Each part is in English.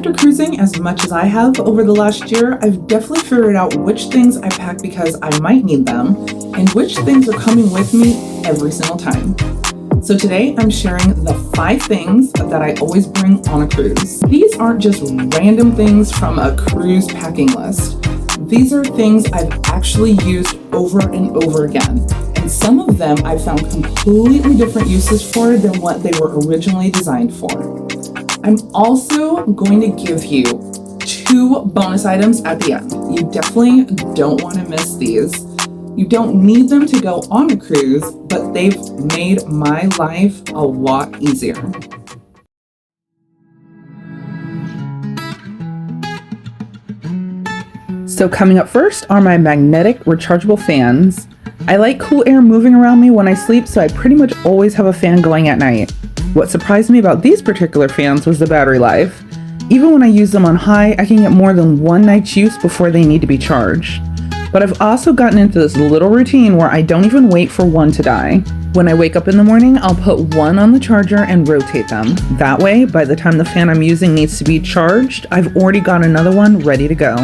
After cruising as much as I have over the last year, I've definitely figured out which things I pack because I might need them and which things are coming with me every single time. So today I'm sharing the 5 things that I always bring on a cruise. These aren't just random things from a cruise packing list. These are things I've actually used over and over again. And some of them I found completely different uses for than what they were originally designed for. I'm also going to give you 2 bonus items at the end. You definitely don't want to miss these. You don't need them to go on a cruise, but they've made my life a lot easier. So coming up first are my magnetic rechargeable fans. I like cool air moving around me when I sleep, so I pretty much always have a fan going at night. What surprised me about these particular fans was the battery life. Even when I use them on high, I can get more than one night's use before they need to be charged. But I've also gotten into this little routine where I don't even wait for one to die. When I wake up in the morning, I'll put one on the charger and rotate them. That way, by the time the fan I'm using needs to be charged, I've already got another one ready to go.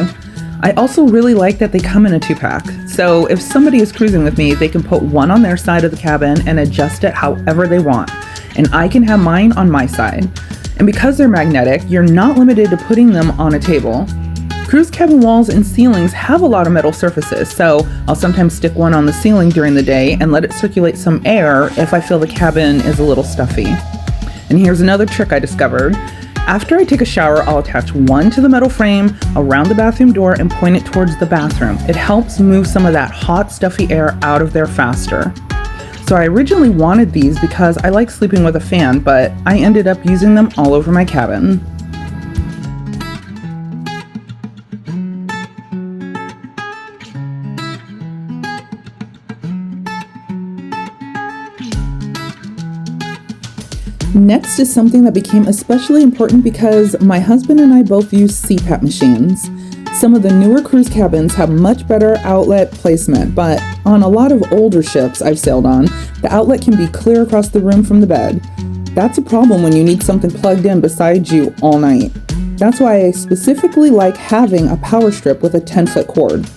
I also really like that they come in a 2-pack. So if somebody is cruising with me, they can put one on their side of the cabin and adjust it however they want. And I can have mine on my side. And because they're magnetic, you're not limited to putting them on a table. Cruise cabin walls and ceilings have a lot of metal surfaces, so I'll sometimes stick one on the ceiling during the day and let it circulate some air if I feel the cabin is a little stuffy. And here's another trick I discovered. After I take a shower, I'll attach one to the metal frame around the bathroom door and point it towards the bathroom. It helps move some of that hot, stuffy air out of there faster. So I originally wanted these because I like sleeping with a fan, but I ended up using them all over my cabin. Next is something that became especially important because my husband and I both use CPAP machines. Some of the newer cruise cabins have much better outlet placement, but on a lot of older ships I've sailed on, the outlet can be clear across the room from the bed. That's a problem when you need something plugged in beside you all night. That's why I specifically like having a power strip with a 10-foot cord.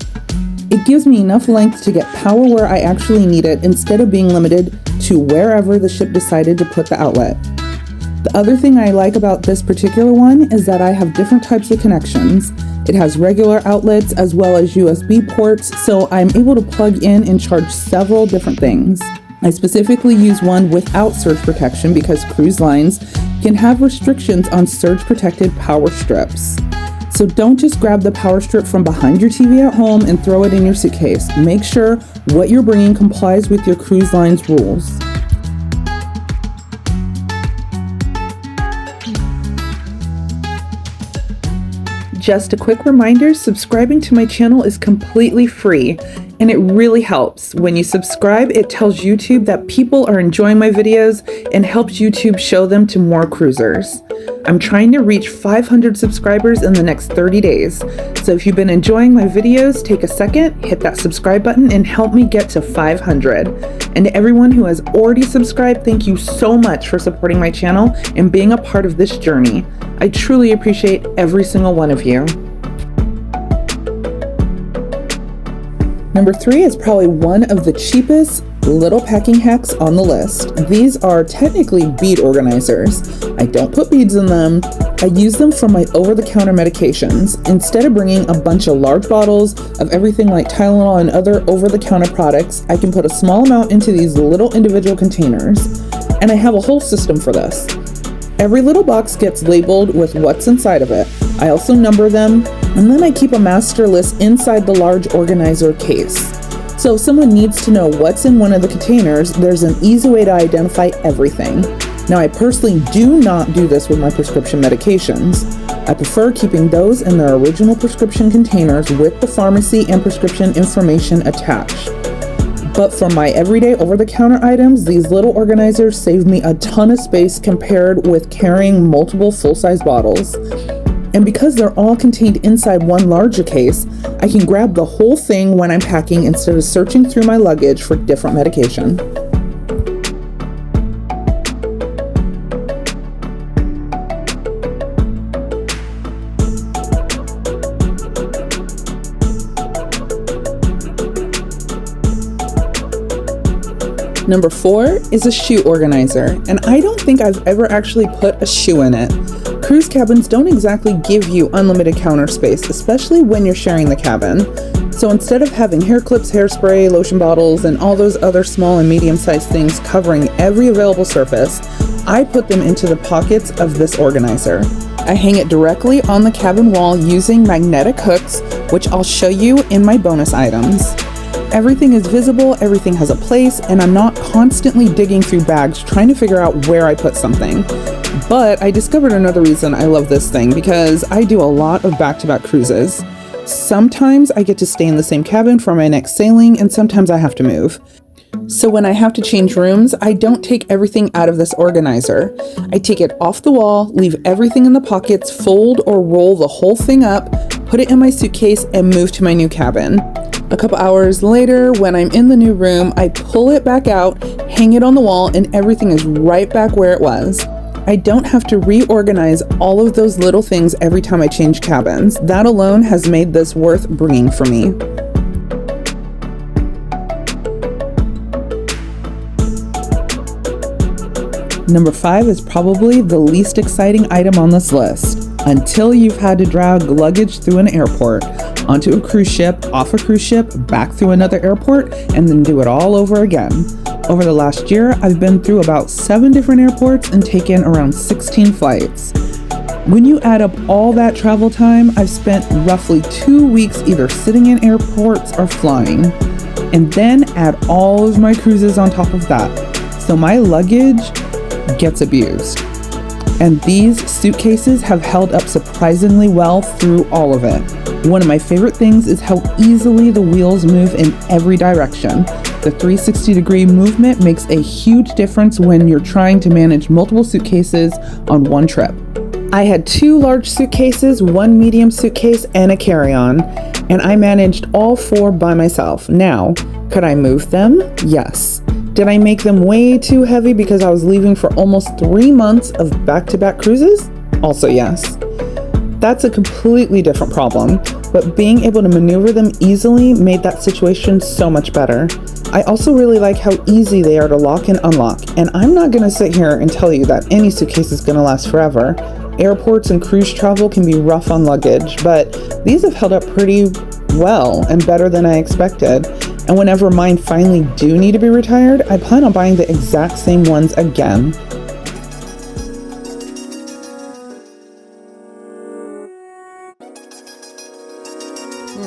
It gives me enough length to get power where I actually need it instead of being limited to wherever the ship decided to put the outlet. The other thing I like about this particular one is that I have different types of connections. It has regular outlets as well as USB ports, so I'm able to plug in and charge several different things. I specifically use one without surge protection because cruise lines can have restrictions on surge-protected power strips. So don't just grab the power strip from behind your TV at home and throw it in your suitcase. Make sure what you're bringing complies with your cruise line's rules. Just a quick reminder, subscribing to my channel is completely free, and it really helps. When you subscribe, it tells YouTube that people are enjoying my videos and helps YouTube show them to more cruisers. I'm trying to reach 500 subscribers in the next 30 days. So if you've been enjoying my videos, take a second, hit that subscribe button and help me get to 500. And to everyone who has already subscribed, thank you so much for supporting my channel and being a part of this journey. I truly appreciate every single one of you. Number 3 is probably one of the cheapest little packing hacks on the list. These are technically bead organizers. I don't put beads in them. I use them for my over-the-counter medications. Instead of bringing a bunch of large bottles of everything like Tylenol and other over-the-counter products, I can put a small amount into these little individual containers. And I have a whole system for this. Every little box gets labeled with what's inside of it. I also number them, and then I keep a master list inside the large organizer case. So if someone needs to know what's in one of the containers, there's an easy way to identify everything. Now, I personally do not do this with my prescription medications. I prefer keeping those in their original prescription containers with the pharmacy and prescription information attached. But for my everyday over-the-counter items, these little organizers save me a ton of space compared with carrying multiple full-size bottles. And because they're all contained inside one larger case, I can grab the whole thing when I'm packing instead of searching through my luggage for different medication. Number 4 is a shoe organizer, and I don't think I've ever actually put a shoe in it. Cruise cabins don't exactly give you unlimited counter space, especially when you're sharing the cabin. So instead of having hair clips, hairspray, lotion bottles, and all those other small and medium-sized things covering every available surface, I put them into the pockets of this organizer. I hang it directly on the cabin wall using magnetic hooks, which I'll show you in my bonus items. Everything is visible, everything has a place, and I'm not constantly digging through bags trying to figure out where I put something. But I discovered another reason I love this thing, because I do a lot of back-to-back cruises. Sometimes I get to stay in the same cabin for my next sailing, and sometimes I have to move. So when I have to change rooms, I don't take everything out of this organizer. I take it off the wall, leave everything in the pockets, fold or roll the whole thing up, put it in my suitcase, and move to my new cabin. A couple hours later, when I'm in the new room, I pull it back out, hang it on the wall, and everything is right back where it was. I don't have to reorganize all of those little things every time I change cabins. That alone has made this worth bringing for me. Number 5 is probably the least exciting item on this list, until you've had to drag luggage through an airport, onto a cruise ship, off a cruise ship, back through another airport, and then do it all over again. Over the last year, I've been through about 7 different airports and taken around 16 flights. When you add up all that travel time, I've spent roughly 2 weeks either sitting in airports or flying. And then add all of my cruises on top of that. So my luggage gets abused. And these suitcases have held up surprisingly well through all of it. One of my favorite things is how easily the wheels move in every direction. The 360-degree movement makes a huge difference when you're trying to manage multiple suitcases on one trip. I had 2 large suitcases, 1 medium suitcase, and a carry-on, and I managed all 4 by myself. Now, could I move them? Yes. Did I make them way too heavy because I was leaving for almost 3 months of back-to-back cruises? Also yes. That's a completely different problem, but being able to maneuver them easily made that situation so much better. I also really like how easy they are to lock and unlock, and I'm not going to sit here and tell you that any suitcase is going to last forever. Airports and cruise travel can be rough on luggage, but these have held up pretty well and better than I expected. And whenever mine finally do need to be retired, I plan on buying the exact same ones again.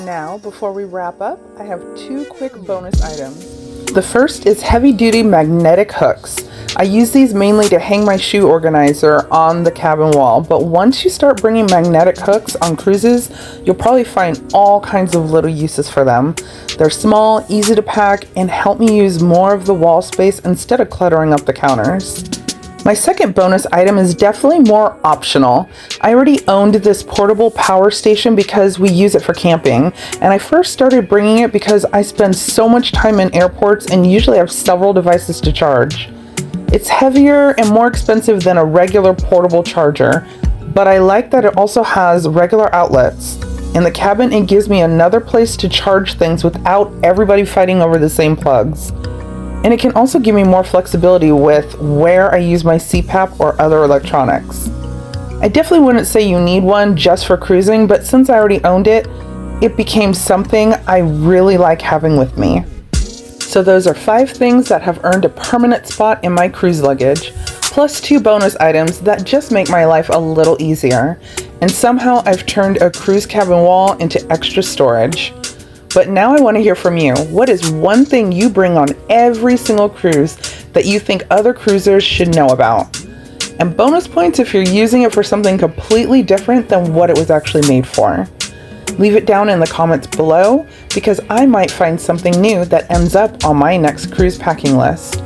Now, before we wrap up, I have 2 quick bonus items. The first is heavy-duty magnetic hooks. I use these mainly to hang my shoe organizer on the cabin wall, but once you start bringing magnetic hooks on cruises, you'll probably find all kinds of little uses for them. They're small, easy to pack, and help me use more of the wall space instead of cluttering up the counters. My second bonus item is definitely more optional. I already owned this portable power station because we use it for camping, and I first started bringing it because I spend so much time in airports and usually have several devices to charge. It's heavier and more expensive than a regular portable charger, but I like that it also has regular outlets. In the cabin, it gives me another place to charge things without everybody fighting over the same plugs. And it can also give me more flexibility with where I use my CPAP or other electronics. I definitely wouldn't say you need one just for cruising, but since I already owned it, it became something I really like having with me. So those are 5 things that have earned a permanent spot in my cruise luggage, plus 2 bonus items that just make my life a little easier. And somehow I've turned a cruise cabin wall into extra storage. But now I want to hear from you. What is one thing you bring on every single cruise that you think other cruisers should know about? And bonus points if you're using it for something completely different than what it was actually made for. Leave it down in the comments below because I might find something new that ends up on my next cruise packing list.